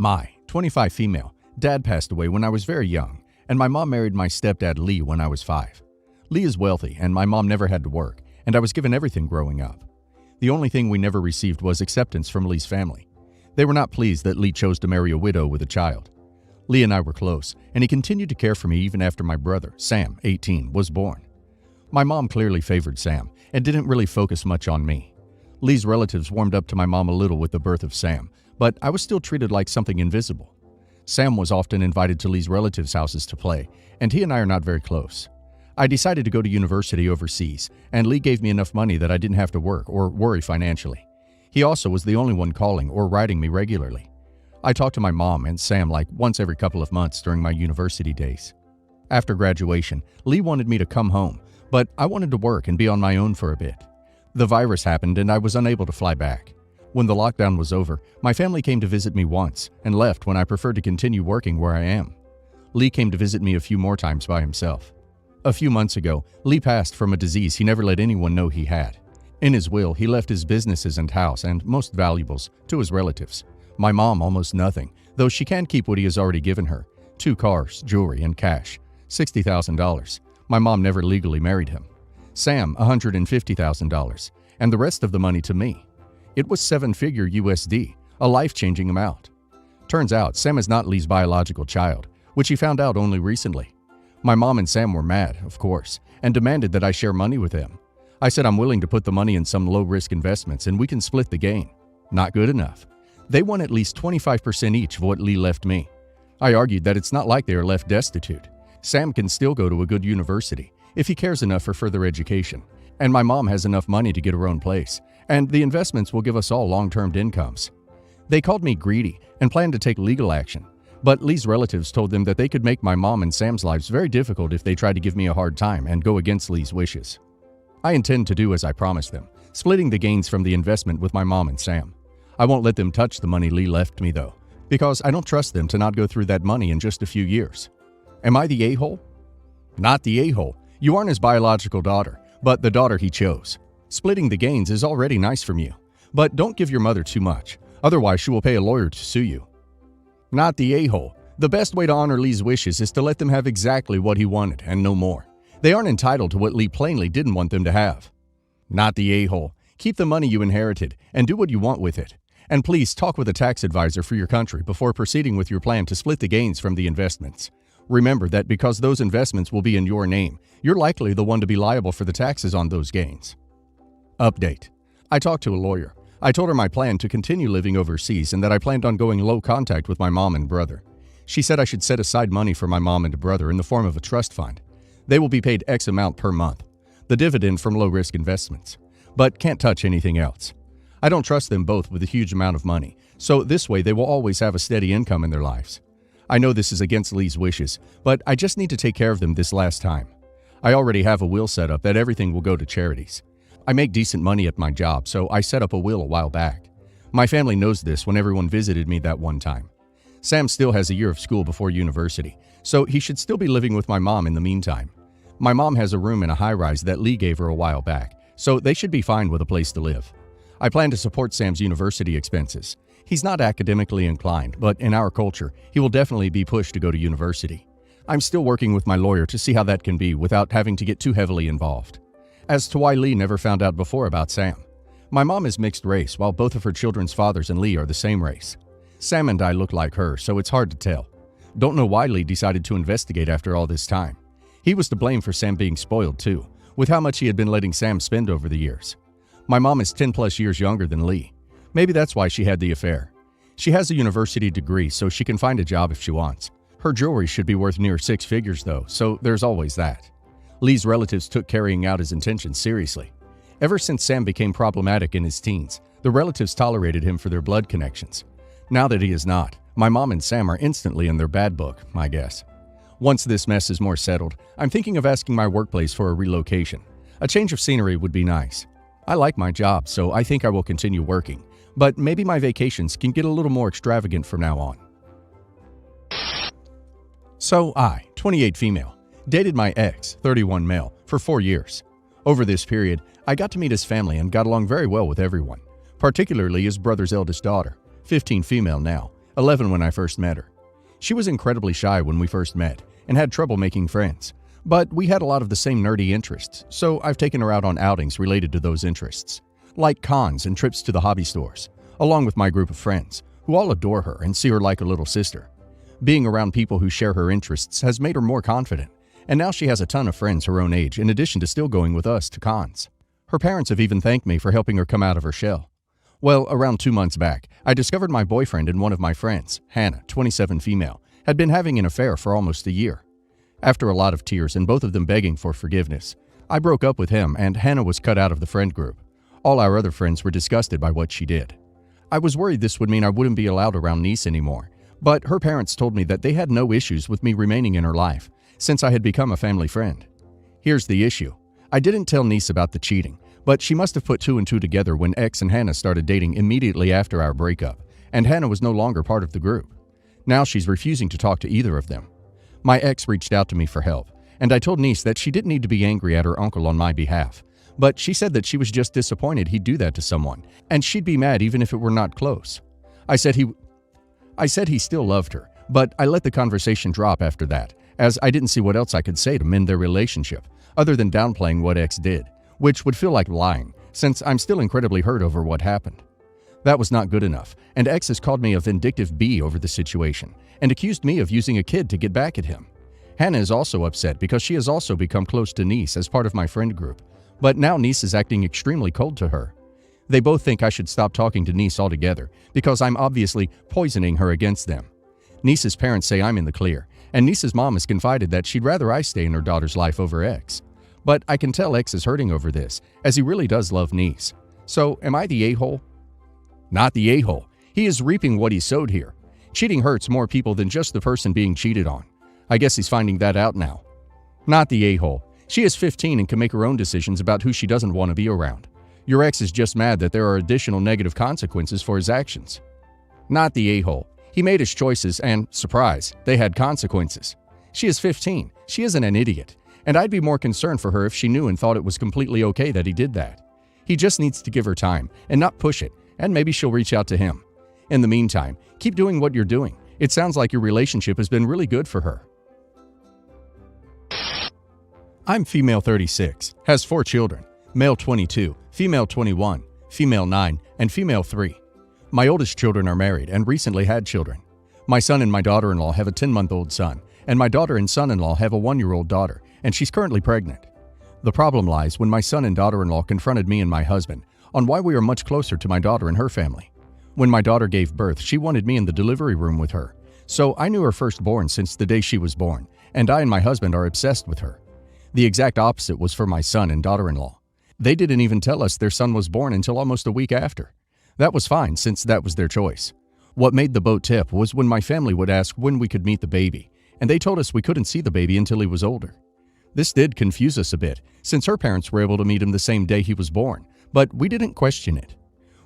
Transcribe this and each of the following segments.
My 25 female. Dad passed away when I was very young, and my mom married my stepdad Lee when I was 5. Lee is wealthy, and my mom never had to work, and I was given everything growing up. The only thing we never received was acceptance from Lee's family. They were not pleased that Lee chose to marry a widow with a child. Lee and I were close, and he continued to care for me even after my brother, Sam, 18, was born. My mom clearly favored Sam and didn't really focus much on me. Lee's relatives warmed up to my mom a little with the birth of Sam, but I was still treated like something invisible. Sam was often invited to Lee's relatives' houses to play, and he and I are not very close. I decided to go to university overseas, and Lee gave me enough money that I didn't have to work or worry financially. He also was the only one calling or writing me regularly. I talked to my mom and Sam like once every couple of months during my university days. After graduation, Lee wanted me to come home, but I wanted to work and be on my own for a bit. The virus happened and I was unable to fly back. When the lockdown was over, my family came to visit me once and left when I preferred to continue working where I am. Lee came to visit me a few more times by himself. A few months ago, Lee passed from a disease he never let anyone know he had. In his will, he left his businesses and house and most valuables to his relatives. My mom almost nothing, though she can keep what he has already given her: 2 cars, jewelry, and cash, $60,000. My mom never legally married him. Sam, $150,000, and the rest of the money to me. It was 7-figure USD, a life-changing amount. Turns out Sam is not Lee's biological child, which he found out only recently. My mom and Sam were mad, of course, and demanded that I share money with them. I said I'm willing to put the money in some low-risk investments and we can split the gain. Not good enough. They want at least 25% each of what Lee left me. I argued that it's not like they are left destitute. Sam can still go to a good university if he cares enough for further education, and my mom has enough money to get her own place, and the investments will give us all long-term incomes. They called me greedy and planned to take legal action, but Lee's relatives told them that they could make my mom and Sam's lives very difficult if they tried to give me a hard time and go against Lee's wishes. I intend to do as I promised them, splitting the gains from the investment with my mom and Sam. I won't let them touch the money Lee left me, though, because I don't trust them to not go through that money in just a few years. Am I the a-hole? Not the a-hole. You aren't his biological daughter, but the daughter he chose. Splitting the gains is already nice from you, but don't give your mother too much, otherwise she will pay a lawyer to sue you. Not the a-hole. The best way to honor Lee's wishes is to let them have exactly what he wanted and no more. They aren't entitled to what Lee plainly didn't want them to have. Not the a-hole. Keep the money you inherited and do what you want with it. And please talk with a tax advisor for your country before proceeding with your plan to split the gains from the investments. Remember that because those investments will be in your name, you're likely the one to be liable for the taxes on those gains. Update. I talked to a lawyer. I told her my plan to continue living overseas and that I planned on going low contact with my mom and brother. She said I should set aside money for my mom and brother in the form of a trust fund. They will be paid X amount per month, the dividend from low-risk investments, but can't touch anything else. I don't trust them both with a huge amount of money, so this way they will always have a steady income in their lives. I know this is against Lee's wishes, but I just need to take care of them this last time. I already have a will set up that everything will go to charities. I make decent money at my job, so I set up a will a while back. My family knows this when everyone visited me that one time. Sam still has a year of school before university, so he should still be living with my mom in the meantime. My mom has a room in a high-rise that Lee gave her a while back, so they should be fine with a place to live. I plan to support Sam's university expenses. He's not academically inclined, but in our culture, he will definitely be pushed to go to university. I'm still working with my lawyer to see how that can be without having to get too heavily involved. As to why Lee never found out before about Sam. My mom is mixed race, while both of her children's fathers and Lee are the same race. Sam and I look like her, so it's hard to tell. Don't know why Lee decided to investigate after all this time. He was to blame for Sam being spoiled too, with how much he had been letting Sam spend over the years. My mom is 10+ years younger than Lee. Maybe that's why she had the affair. She has a university degree, so she can find a job if she wants. Her jewelry should be worth near 6 figures though, so there's always that. Lee's relatives took carrying out his intentions seriously. Ever since Sam became problematic in his teens, the relatives tolerated him for their blood connections. Now that he is not, my mom and Sam are instantly in their bad book, I guess. Once this mess is more settled, I'm thinking of asking my workplace for a relocation. A change of scenery would be nice. I like my job, so I think I will continue working, but maybe my vacations can get a little more extravagant from now on. So I, 28 female, dated my ex, 31 male, for 4 years. Over this period, I got to meet his family and got along very well with everyone, particularly his brother's eldest daughter, 15 female now, 11 when I first met her. She was incredibly shy when we first met and had trouble making friends, but we had a lot of the same nerdy interests, so I've taken her out on outings related to those interests, like cons and trips to the hobby stores, along with my group of friends, who all adore her and see her like a little sister. Being around people who share her interests has made her more confident, and now she has a ton of friends her own age in addition to still going with us to cons. Her parents have even thanked me for helping her come out of her shell. Well, around 2 months back, I discovered my boyfriend and one of my friends, Hannah, 27 female, had been having an affair for almost a year. After a lot of tears and both of them begging for forgiveness, I broke up with him and Hannah was cut out of the friend group. All our other friends were disgusted by what she did. I was worried this would mean I wouldn't be allowed around niece anymore, but her parents told me that they had no issues with me remaining in her life, since I had become a family friend. Here's the issue. I didn't tell niece about the cheating, but she must have put 2 and 2 together when X and Hannah started dating immediately after our breakup, and Hannah was no longer part of the group. Now she's refusing to talk to either of them. My ex reached out to me for help, and I told niece that she didn't need to be angry at her uncle on my behalf, but she said that she was just disappointed he'd do that to someone, and she'd be mad even if it were not close. I said he still loved her, but I let the conversation drop after that, as I didn't see what else I could say to mend their relationship, other than downplaying what X did, which would feel like lying, since I'm still incredibly hurt over what happened. That was not good enough, and X has called me a vindictive bee over the situation, and accused me of using a kid to get back at him. Hannah is also upset because she has also become close to niece as part of my friend group, but now niece is acting extremely cold to her. They both think I should stop talking to niece altogether, because I'm obviously poisoning her against them. Niece's parents say I'm in the clear, and niece's mom has confided that she'd rather I stay in her daughter's life over X. But I can tell X is hurting over this, as he really does love niece. So, am I the a-hole? Not the a-hole. He is reaping what he sowed here. Cheating hurts more people than just the person being cheated on. I guess he's finding that out now. Not the a-hole. She is 15 and can make her own decisions about who she doesn't want to be around. Your ex is just mad that there are additional negative consequences for his actions. Not the a-hole. He made his choices and, surprise, they had consequences. She is 15. She isn't an idiot. And I'd be more concerned for her if she knew and thought it was completely okay that he did that. He just needs to give her time and not push it, and maybe she'll reach out to him. In the meantime, keep doing what you're doing. It sounds like your relationship has been really good for her. I'm female 36, has 4 children, male 22, female 21, female 9, and female 3. My oldest children are married and recently had children. My son and my daughter-in-law have a 10-month-old son, and my daughter and son-in-law have a 1-year-old daughter, and she's currently pregnant. The problem lies when my son and daughter-in-law confronted me and my husband on why we are much closer to my daughter and her family. When my daughter gave birth, she wanted me in the delivery room with her, so I knew her firstborn since the day she was born, and I and my husband are obsessed with her. The exact opposite was for my son and daughter-in-law. They didn't even tell us their son was born until almost a week after. That was fine since that was their choice. What made the boat tip was when my family would ask when we could meet the baby, and they told us we couldn't see the baby until he was older. This did confuse us a bit, since her parents were able to meet him the same day he was born, but we didn't question it.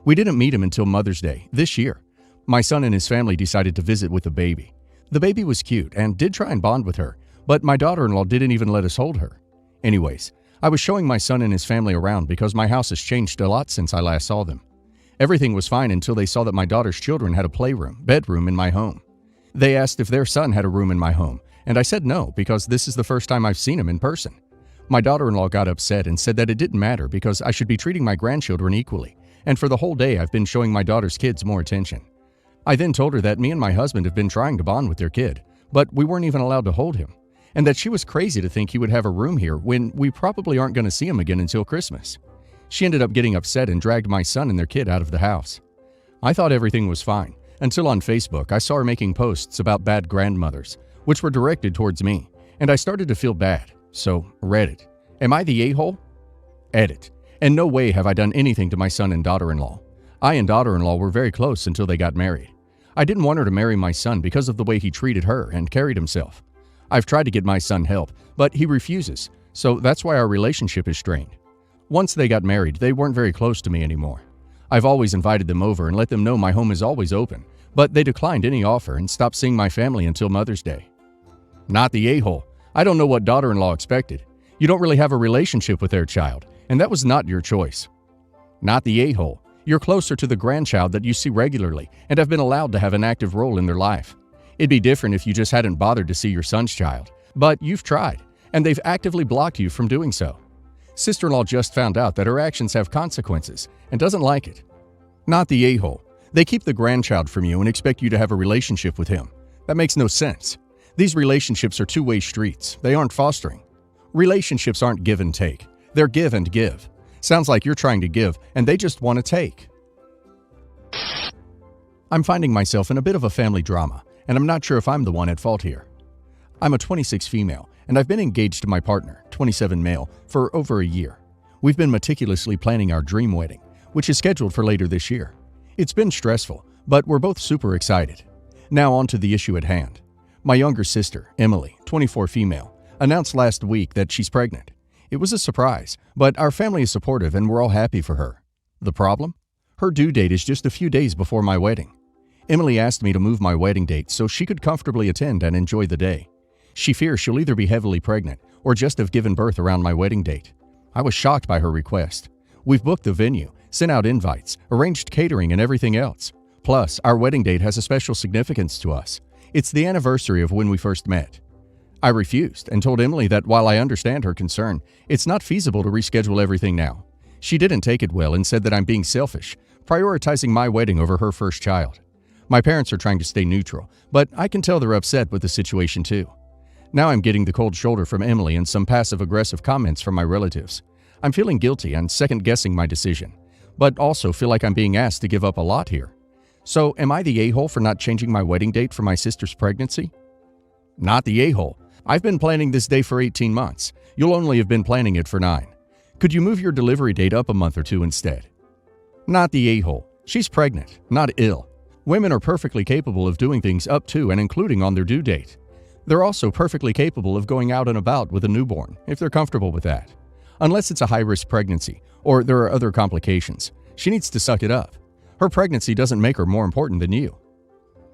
We didn't meet him until Mother's Day, this year. My son and his family decided to visit with the baby. The baby was cute and did try and bond with her, but my daughter-in-law didn't even let us hold her. Anyways, I was showing my son and his family around because my house has changed a lot since I last saw them. Everything was fine until they saw that my daughter's children had a playroom, bedroom in my home. They asked if their son had a room in my home, and I said no because this is the first time I've seen him in person. My daughter-in-law got upset and said that it didn't matter because I should be treating my grandchildren equally, and for the whole day I've been showing my daughter's kids more attention. I then told her that me and my husband have been trying to bond with their kid, but we weren't even allowed to hold him, and that she was crazy to think he would have a room here when we probably aren't going to see him again until Christmas. She ended up getting upset and dragged my son and their kid out of the house. I thought everything was fine, until on Facebook I saw her making posts about bad grandmothers, which were directed towards me, and I started to feel bad, so read it. Am I the a-hole? Edit. In no way have I done anything to my son and daughter-in-law. I and daughter-in-law were very close until they got married. I didn't want her to marry my son because of the way he treated her and carried himself. I've tried to get my son help, but he refuses, so that's why our relationship is strained. Once they got married, they weren't very close to me anymore. I've always invited them over and let them know my home is always open, but they declined any offer and stopped seeing my family until Mother's Day. Not the a-hole. I don't know what daughter-in-law expected. You don't really have a relationship with their child, and that was not your choice. Not the a-hole. You're closer to the grandchild that you see regularly and have been allowed to have an active role in their life. It'd be different if you just hadn't bothered to see your son's child, but you've tried, and they've actively blocked you from doing so. Sister-in-law just found out that her actions have consequences and doesn't like it. Not the a-hole. They keep the grandchild from you and expect you to have a relationship with him. That makes no sense. These relationships are two-way streets. They aren't fostering. Relationships aren't give and take. They're give and give. Sounds like you're trying to give and they just want to take. I'm finding myself in a bit of a family drama, and I'm not sure if I'm the one at fault here. I'm a 26 female, and I've been engaged to my partner, 27 male, for over a year. We've been meticulously planning our dream wedding, which is scheduled for later this year. It's been stressful, but we're both super excited. Now on to the issue at hand. My younger sister, Emily, 24 female, announced last week that she's pregnant. It was a surprise, but our family is supportive and we're all happy for her. The problem? Her due date is just a few days before my wedding. Emily asked me to move my wedding date so she could comfortably attend and enjoy the day. She fears she'll either be heavily pregnant or just have given birth around my wedding date. I was shocked by her request. We've booked the venue, sent out invites, arranged catering and everything else. Plus, our wedding date has a special significance to us. It's the anniversary of when we first met. I refused and told Emily that while I understand her concern, it's not feasible to reschedule everything now. She didn't take it well and said that I'm being selfish, prioritizing my wedding over her first child. My parents are trying to stay neutral, but I can tell they're upset with the situation too. Now I'm getting the cold shoulder from Emily and some passive-aggressive comments from my relatives. I'm feeling guilty and second-guessing my decision, but also feel like I'm being asked to give up a lot here. So, am I the a-hole for not changing my wedding date for my sister's pregnancy? Not the a-hole. I've been planning this day for 18 months. You'll only have been planning it for 9. Could you move your delivery date up a month or two instead? Not the a-hole. She's pregnant, not ill. Women are perfectly capable of doing things up to and including on their due date. They're also perfectly capable of going out and about with a newborn, if they're comfortable with that. Unless it's a high-risk pregnancy, or there are other complications, she needs to suck it up. Her pregnancy doesn't make her more important than you.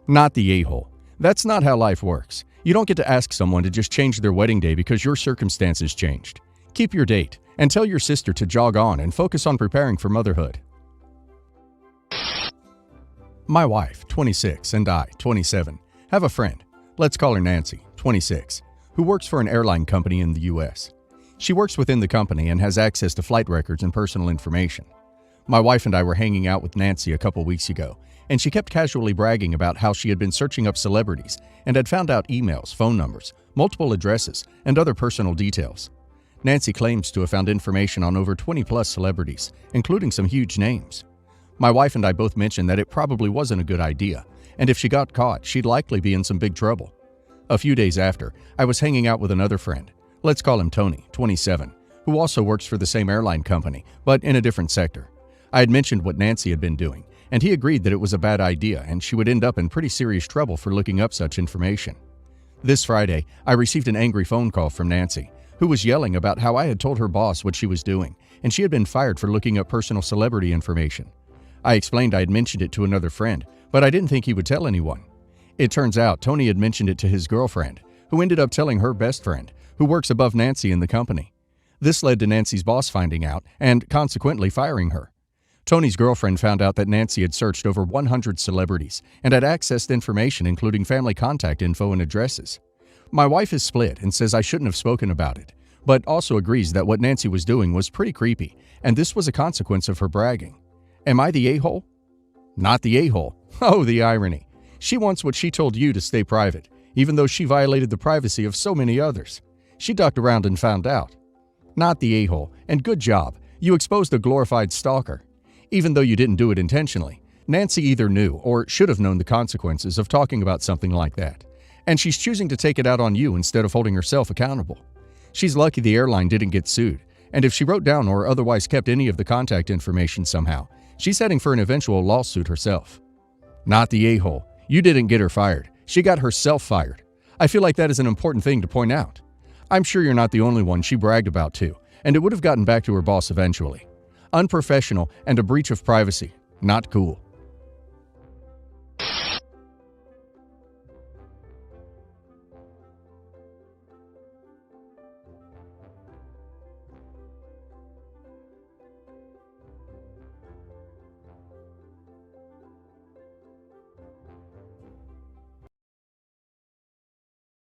Not the a-hole. That's not how life works. You don't get to ask someone to just change their wedding day because your circumstances changed. Keep your date, and tell your sister to jog on and focus on preparing for motherhood. My wife, 26, and I, 27, have a friend, let's call her Nancy, 26, who works for an airline company in the U.S. She works within the company and has access to flight records and personal information. My wife and I were hanging out with Nancy a couple weeks ago, and she kept casually bragging about how she had been searching up celebrities and had found out emails, phone numbers, multiple addresses, and other personal details. Nancy claims to have found information on over 20-plus celebrities, including some huge names. My wife and I both mentioned that it probably wasn't a good idea, and if she got caught, she'd likely be in some big trouble. A few days after, I was hanging out with another friend, let's call him Tony, 27, who also works for the same airline company, but in a different sector. I had mentioned what Nancy had been doing, and he agreed that it was a bad idea and she would end up in pretty serious trouble for looking up such information. This Friday, I received an angry phone call from Nancy, who was yelling about how I had told her boss what she was doing, and she had been fired for looking up personal celebrity information. I explained I had mentioned it to another friend, but I didn't think he would tell anyone. It turns out Tony had mentioned it to his girlfriend, who ended up telling her best friend, who works above Nancy in the company. This led to Nancy's boss finding out and consequently firing her. Tony's girlfriend found out that Nancy had searched over 100 celebrities and had accessed information including family contact info and addresses. My wife is split and says I shouldn't have spoken about it, but also agrees that what Nancy was doing was pretty creepy, and this was a consequence of her bragging. Am I the a-hole? Not the a-hole. Oh, the irony. She wants what she told you to stay private, even though she violated the privacy of so many others. She ducked around and found out. Not the a-hole, and good job. You exposed a glorified stalker. Even though you didn't do it intentionally, Nancy either knew or should have known the consequences of talking about something like that, and she's choosing to take it out on you instead of holding herself accountable. She's lucky the airline didn't get sued, and if she wrote down or otherwise kept any of the contact information somehow, she's heading for an eventual lawsuit herself. Not the a-hole. You didn't get her fired. She got herself fired. I feel like that is an important thing to point out. I'm sure you're not the only one she bragged about too, and it would have gotten back to her boss eventually. Unprofessional and a breach of privacy. Not cool.